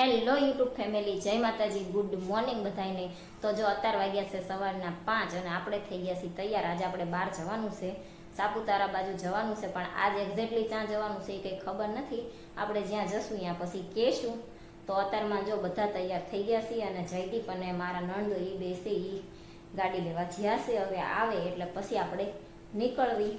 Hello YouTube family, જય માતાજી, good morning બધાને। તો જો અત્યારે વાગ્યા છે સવારના 5 અને આપણે થઈ ગયા છીએ તૈયાર। આજે આપણે બહાર જવાનું છે, સાપુતારા બાજુ જવાનું છે, પણ આજ એક્ઝેક્ટલી ક્યાં જવાનું છે એ કંઈ ખબર નથી। આપણે જ્યાં જશું ત્યાં પછી કહેશું। તો અત્યારમાં જો બધા તૈયાર થઈ ગયા છીએ અને જયદીપ અને મારા નણંદ એ બેસે એ ગાડી લેવા જ્યાં છે। હવે આવે એટલે પછી આપણે નીકળવી।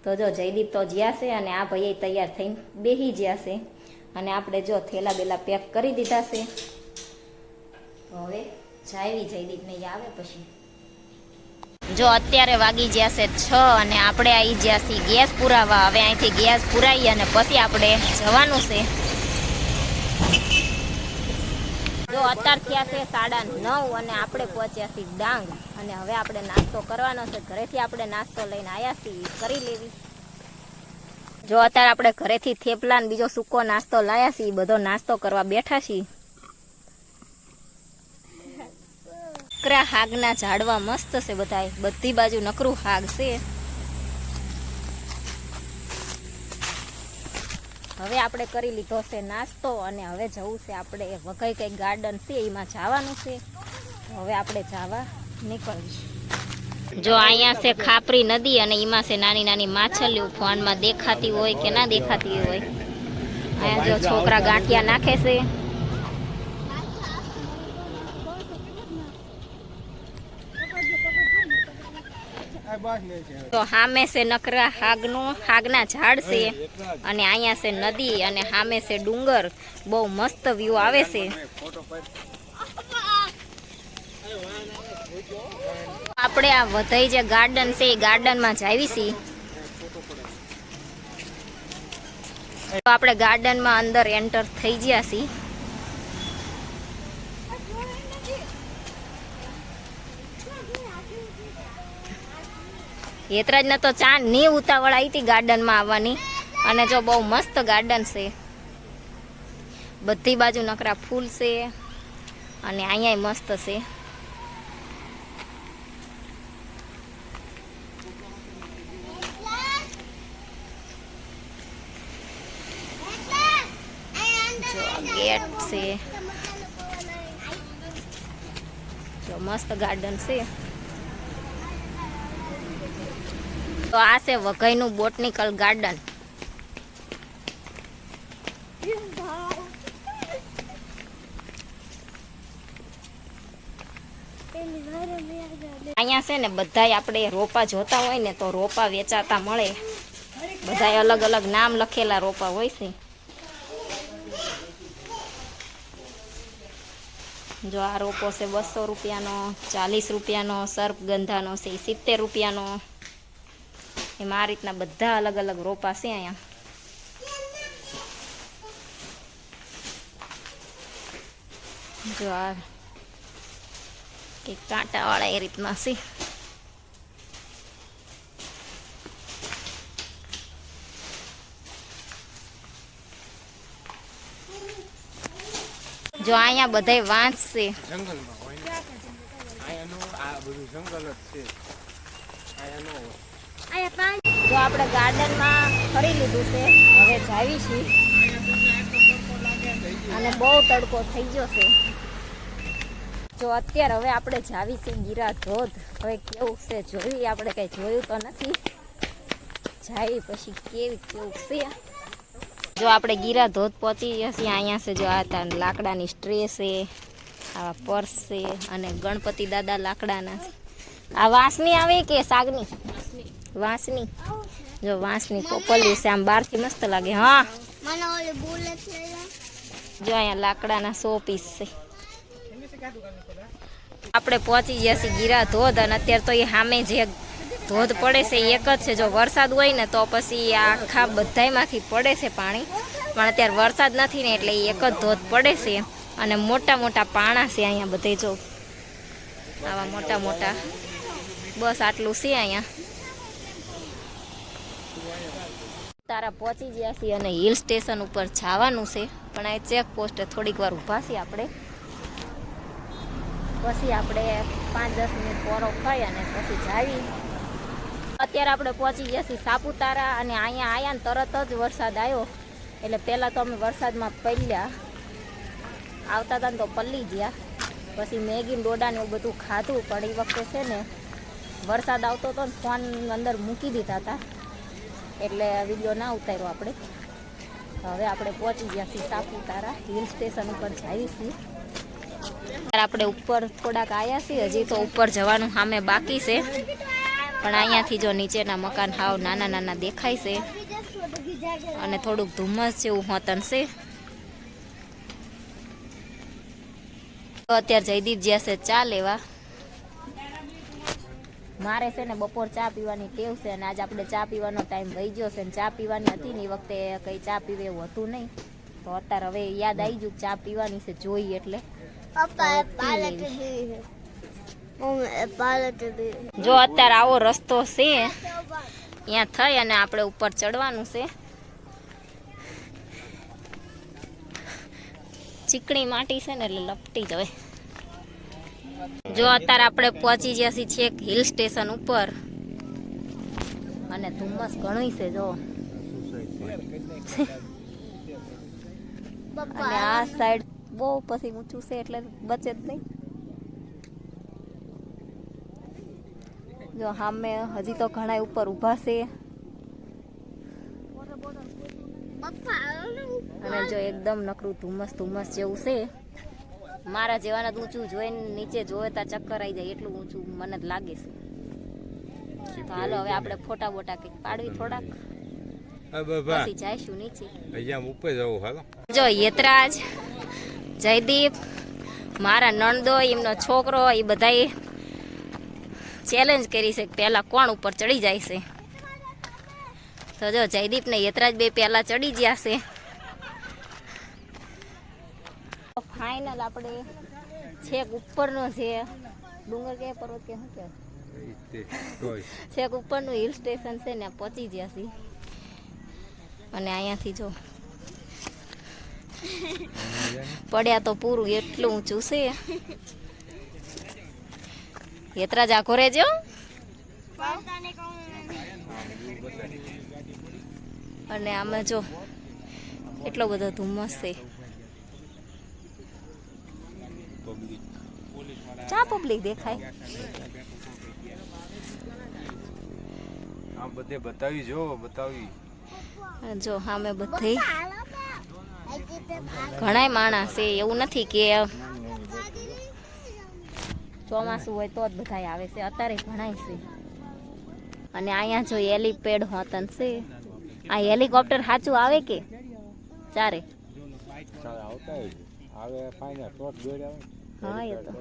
તો જો જયદીપ તો જ્યાં છે અને આ ભાઈ તૈયાર થઈને બેસી જ્યાં છે અને આપણે જો થેલા બેલા પેક કરી દીધા છે। હવે જાયવી જયદીપને આવે પછી જો અત્યારે વાગી ગયા છે 6 અને આપણે આવી ગયા છીએ ગેસ પુરાવા। હવે અહીંથી ગેસ પુરાવી અને પછી આપણે જવાનું છે। જો અત્યાર થયા છે 9:30 અને આપણે પહોંચ્યા છીએ ડાંગ અને હવે આપણે નાસ્તો કરવાનો છે। ઘરેથી આપણે નાસ્તો લઈને આવ્યા છીએ, કરી લેવી। જો અત્યારે આપણે ઘરેથી થેપલા ને બીજો સૂકો નાસ્તો લાયા છીએ, બધો નાસ્તો કરવા બેઠા છીએ। નકરા હાગના ઝાડવા મસ્ત છે, બધી બાજુ નકરું હાગ છે। હવે આપણે કરી લીધો છે નાસ્તો અને હવે જવું છે આપણે વઘઈ કઈ ગાર્ડન છે એમાં જવાનું છે। હવે આપણે જવા નીકળીશું। જો અહીંયા છે ખાપરી નદી અને એમાં છે નાની નાની માછલીઓ ફોનમાં દેખાતી હોય કે ના દેખાતી હોય। અહીંયા જો છોકરા ગાંઠિયા નાખે છે। તો સામે છે નકરા હાગના ઝાડ છે અને અહીંયા છે નદી અને સામે છે ડુંગર। બહુ મસ્ત વ્યૂ આવે છે। આપણે આ વઘઈ જે ગાર્ડન છે એ ગાર્ડનમાં જાવી છીએ। તો આપણે ગાર્ડનમાં અંદર એન્ટર થઈ ગયા છીએ। હેતરાજને તો ચા ની ઉતાવળ આવી હતી ગાર્ડનમાં આવવાની અને જો બહુ મસ્ત ગાર્ડન છે, બધી બાજુ નકરા ફૂલ છે અને અહીંયા મસ્ત છે। જો ગેટ છે, જો મસ્ત ગાર્ડન છે। તો આ છે વઘઈનું બોટનિકલ ગાર્ડન। અહીંયા છે ને બધાય આપણે રોપા જોતા હોય ને તો રોપા વેચાતા મળે। બધાય અલગ અલગ નામ લખેલા રોપા હોય છે। જો આ રોપો છે 200 રૂપિયાનો, 40 રૂપિયાનો, સર્પગંધાનો છે 70 રૂપિયાનો। એમાં આ રીતના બધા અલગ અલગ રોપા છે અહીંયા। જો આ કંઈક કાંટાવાળા એ રીતના છે। જો અહીંયા બધાય વાંસ છે, જો આપણે ગાર્ડનમાં ફરી લીધું છે, હવે જાવી છીએ અને બહુ તડકો થઈ ગયો છે। જો અત્યારે હવે આપણે જાવી છીએ ગીરા ધોધ। હવે કેવું છે જોયું, આપણે કઈ જોયું તો નથી, જાવી પછી કેવું છે। જો આપણે ગીરા ધોધ પહોંચી ગયા છીએ। અહીંયા છે જો આ લાકડાની સ્ટ્રે છે, આવા પર્સ છે અને ગણપતિ દાદા લાકડાના છે। આ વાંસની આવે કે સાગની? વાંસની। જો વાંસની પોપલી છે, આમ બહારથી મસ્ત લાગે। હા, જો અહીંયા લાકડાના 100 પીસ છે। આપણે પહોંચી ગયા છીએ ગીરા ધોધ અને અત્યારે તો એ સામે જે ધોધ પડે છે એક જ છે। જો વરસાદ હોય ને તો પછી આખા બધાયમાંથી પડે છે પાણી, પણ અત્યારે વરસાદ નથી ને એટલે એક જ ધોધ પડે છે અને મોટા મોટા પાણા છે અહીંયા બધે। જો આવા મોટા મોટા, બસ આટલું છે અહીંયા। તારા પહોંચી ગયા છીએ અને હિલ સ્ટેશન ઉપર જવાનું છે, પણ આ ચેકપોસ્ટે થોડીક વાર ઊભા છીએ આપણે, પછી આપણે 5-10 મિનિટ પોરો ખાઈ અને પછી જાવી। અત્યારે આપણે પહોંચી ગયા છીએ સાપુતારા અને અહીંયા આવ્યા ને તરત જ વરસાદ આવ્યો, એટલે પહેલાં તો અમે વરસાદમાં પલ્યા આવતા હતા ને તો પલ્લી ગયા, પછી મેગી ડોડા ને એવું બધું ખાધું. પણ એ વખતે છે ને વરસાદ આવતો હતો ને ફોન અંદર મૂકી દીધા હતા એટલે વિડીયો ના ઉતાર્યો આપણે. હવે આપણે પહોંચી ગયા છીએ સાપુતારા હિલ સ્ટેશન ઉપર જઈએ છીએ. આપણે ઉપર થોડાક આવ્યા છીએ, હજી તો ઉપર જવાનું સામે બાકી છે. પણ અહીંયાથી જો નીચેના મકાન હાવ નાના નાના દેખાય છે અને થોડુંક ધુમ્મસ જેવું હોતન છે. અત્યારે જયદીપ જ્યાં છે ચા લેવા. મારે છે ને બપોર ચા પીવાની ટેવ છે અને આજ આપણે ચા પીવાનો ટાઈમ વહી ગયો છે. ચા પીવાની હતી ને એ વખતે કંઈ ચા પીવે એવું હતું નહીં, તો અત્યારે હવે યાદ આવી ગયું ચા પીવાની છે જોઈ એટલે. જો અત્યારે આવો રસ્તો છે, અહીંયા થઈ અને આપણે ઉપર ચડવાનું છે. ચીકણી માટી છે ને એટલે લપટી જ હવે. જો અત્યારે આપણે પહોંચી ગયા છીએ છેક હિલ સ્ટેશન ઉપર અને ધુમ્મસ ઘણું છે જો. અને આ સાઈડ બહુ પછી ઊંચું છે એટલે બચે જ નહીં. જો સામે હજી તો ઘણા ઉપર ઊભા છે અને જો એકદમ નકરું ધુમ્મસ ધુમ્મસ જેવું છે. મારા જેવાના ઊંચું જોઈને નીચે જોવે તો ચક્કર આવી જાય એટલું ઊંચું મને જ લાગે છે. તો હાલો હવે આપણે ફોટા બોટા કંઈક પાડવી થોડાક, પછી જઈશું નીચે. જો યતરાજ, જયદીપ, મારા નણદો, એમનો છોકરો, એ બધાએ ચેલેન્જ કરી છે કે પહેલાં કોણ ઉપર ચડી જાય છે. તો જો જયદીપ ને યતરાજ બે પહેલાં ચડી ગયા છે. ફાઇનલ આપણે છેક ઉપરનો છે ડુંગર કે પર્વત કે શું કહેવાય, છેક ઉપરનું હિલ સ્ટેશન છે ને પહોંચી ગયા છીએ. અને અહીંયાથી જો પડ્યા તો પૂરું એટલું ઊંચું છે. યતરાજ આખો રહેજો. અને આમાં જો એટલો બધો ધુમ્મસ છે. ચા પબ્લિક દેખાય. આ બધે બતાવી જો બતાવી જો સામે બધે ઘણાય માણસ છે, એવું નથી કે ચોમાસું હોય તો જ બધા આવે છે, અત્યારે ઘણાય છે. અને અહીંયા જો હેલીપેડ હોતન છે. આ હેલિકોપ્ટર સાચું આવે કે ચારે હા એ તો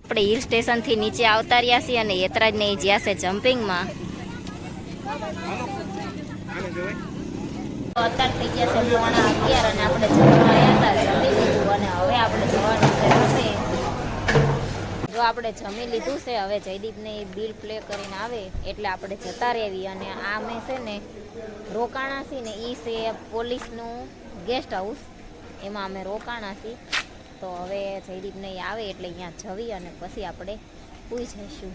આપણે હિલ સ્ટેશન થી નીચે આવતા રહ્યા છીએ અને યતરાજ ને જ્યાં છે જમ્પિંગમાં. અત્યારે થઈ ગયા છે 11:30 અને આપણે જમવા આવ્યા હતા, જમી લીધું અને હવે આપણે જવાનું છે. જો આપણે જમી લીધું છે, હવે જયદીપને બિલ પ્લે કરીને આવે એટલે આપણે જતા રહેવી. અને આ મેં છે ને રોકાણા છીએ ને એ છે પોલીસનું ગેસ્ટ હાઉસ, એમાં અમે રોકાણા છીએ. તો હવે જયદીપને આવે એટલે અહીંયા જવી અને પછી આપણે પૂઈ જઈશું.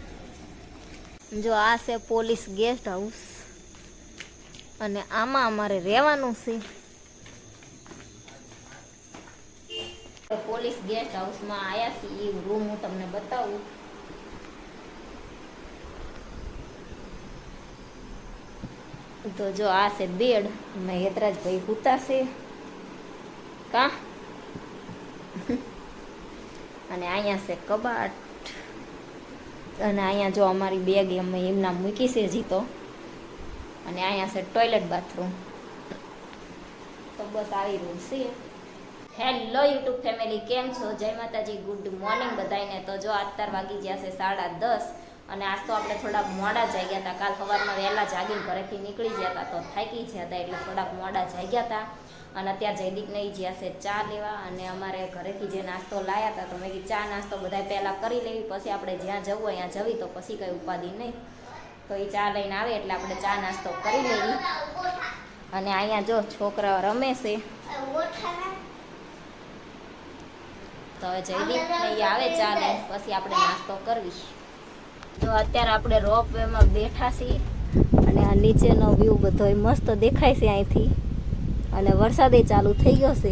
જો આ છે પોલીસ ગેસ્ટ હાઉસ અને આમાં અમારે રહેવાનું છે. પોલીસ ગેસ્ટ હાઉસમાં આવ્યા છીએ, એ રૂમ હું તમને બતાવું. તો જો આ છે બેડ, મેં યતરાજભાઈ સૂતા છે કા. અને અહીંયા છે કબાટ અને અહીંયા જો અમારી બેગ અમે એમના મૂકી છે હજી તો. અને અહીંયા છે ટોયલેટ બાથરૂમ. તો બસ આવી રૂમ છે. હેલો યુટ્યુબ ફેમિલી, કેમ છો? જય માતાજી, ગુડ મોર્નિંગ બધાને. તો જો અત્યાર વાગી ગયા છે 10:30 અને આજ તો આપણે થોડાક મોડા જાગ્યા હતા. કાલ સવારમાં વહેલા જાગીને ઘરેથી નીકળી ગયા હતા તો થાકી ગયા હતા એટલે થોડાક મોડા જાગ્યા હતા. અને અત્યારે જયદીપ નહીં જ્યાં છે ચા લેવા. અને અમારે ઘરેથી જે નાસ્તો લાવ્યા હતા તો મેં કીધું ચા નાસ્તો બધા પહેલાં કરી લેવી, પછી આપણે જ્યાં જવું અહીંયા જવી તો પછી કંઈ ઉપાધિ નહીં. તો એ ચા લઈને આવે એટલે આપણે ચા નાસ્તો કરી લેવી. અને અહીંયા જો છોકરાઓ રમે છે. તો હવે જયદીપ ને આવે ચા લઈને પછી આપણે નાસ્તો કરવી. તો અત્યારે આપણે રોપ વેમાં બેઠા છીએ અને આ નીચેનો વ્યૂ બધો મસ્ત દેખાય છે અહીંથી. અને વરસાદે ચાલુ થઈ ગયો છે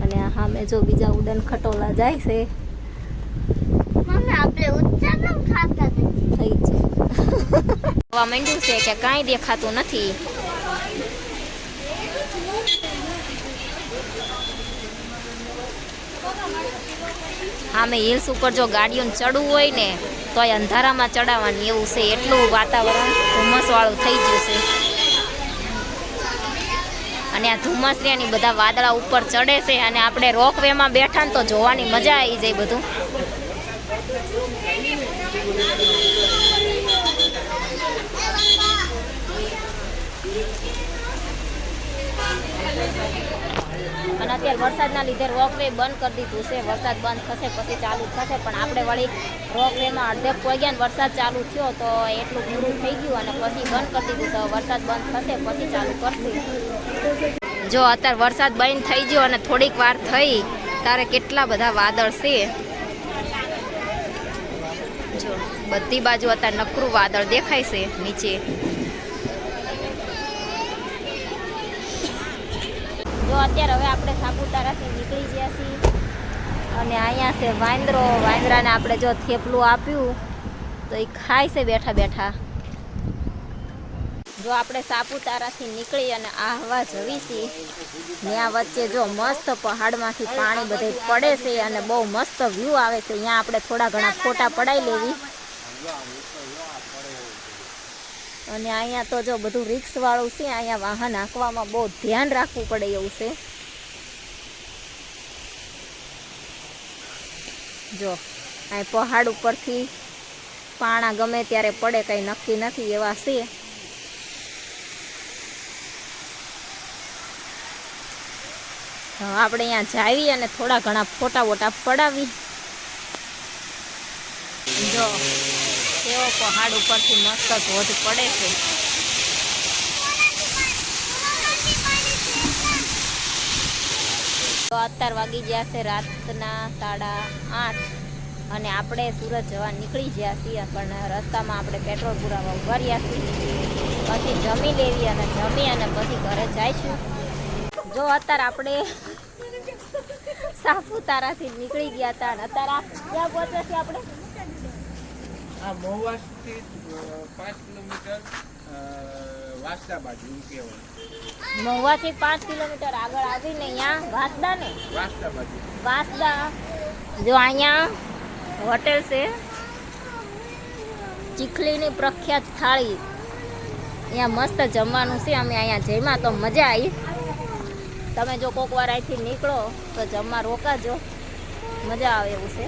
અને આ સામે જો બીજા ઉડન ખટોલા જાય છે મમ્મી આપણે ઉચ્ચા કેમ ખાતા થઈ છે હવા માંડ્યું છે કે કાંઈ દેખાતું નથી. આમે હિલ્સ ઉપર જો ગાડીઓને ચડવું હોય ને તો એ અંધારામાં ચડાવવાની એવું છે, એટલું વાતાવરણ ધુમ્મસવાળું થઈ ગયું છે. અને આ ધુમ્મસરિયાની બધા વાદળા ઉપર ચડે છે અને આપણે રોપવેમાં બેઠા ને તો જોવાની મજા આવી જાય બધું. અને અત્યારે વરસાદના લીધે રોપવે બંધ કરી દીધું છે. વરસાદ બંધ થશે પછી ચાલુ થશે, પણ આપણે વળી રોપવેમાં અડધે પહોંચ્યા ને વરસાદ ચાલુ થયો તો એટલું પૂરું થઈ ગયું અને પછી બંધ કરી દીધું. તો વરસાદ બંધ થશે પછી ચાલુ કરશે. જો અત્યારે વરસાદ બંધ થઈ ગયો અને થોડીક વાર થઈ ત્યારે કેટલા બધા વાદળ છે. જો બધી બાજુ અત્યારે નકરું વાદળ દેખાય છે નીચે. જો અત્યારે હવે આપણે સાપુતારાથી નીકળી ગયા છીએ અને અહીંયા છે વાંદરો. વાંદરાને આપણે જો થેપલું આપ્યું તો એ ખાય છે બેઠા બેઠા. જો આપણે સાપુતારાથી નીકળી અને આહવા જવી છીએ, ત્યાં વચ્ચે જો મસ્ત પહાડમાંથી પાણી બધે પડે છે અને બહુ મસ્ત વ્યૂ આવે છે. ત્યાં આપણે થોડા ઘણા ફોટા પડાવી લેવી. અને અહીંયા તો જો બધું રિક્સવાળું છે, અહીંયા વાહન હાંકવામાં બહુ ધ્યાન રાખવું પડે એવું છે. જો અહીં પહાડ ઉપરથી પાણા ગમે ત્યારે પડે, કંઈ નક્કી નથી એવા છે. આપણે અહીંયા જાવી અને થોડા ઘણા ફોટા વોટા પડાવી. જો કેવો પહાડ ઉપરથી મસ્ત ધોધ પડે છે. તો અત્યાર વાગી ગયા છે રાતના 8:30 અને આપણે સુરત જવા નીકળી ગયા છીએ, પણ રસ્તામાં આપણે પેટ્રોલ પુરાવા ઉભા રહ્યા છીએ. પછી જમી લેવી અને જમી અને પછી ઘરે જઈશું. જો અત્યારે આપણે સાપુતારાથી નીકળી ગયા હતા અને અત્યારે ક્યાં પહોંચ્યા છીએ આપણે? આ મહુવાથી 5 કિલોમીટર વાસદા બાજુ કહેવાય. મહુવાથી 5 કિલોમીટર આગળ આવીને અહીંયા વાસદા ને વાસદા બાજુ વાસદા જો અહીંયા હોટેલ છે ચીખલીની પ્રખ્યાત થાળી. અહીંયા મસ્ત જમવાનું છે. અમે અહીંયા જમ્યા તો મજા આવી. તમે જો કોક વાર અહીંથી નીકળો તો જમવા રોકાજો, મજા આવે એવું છે.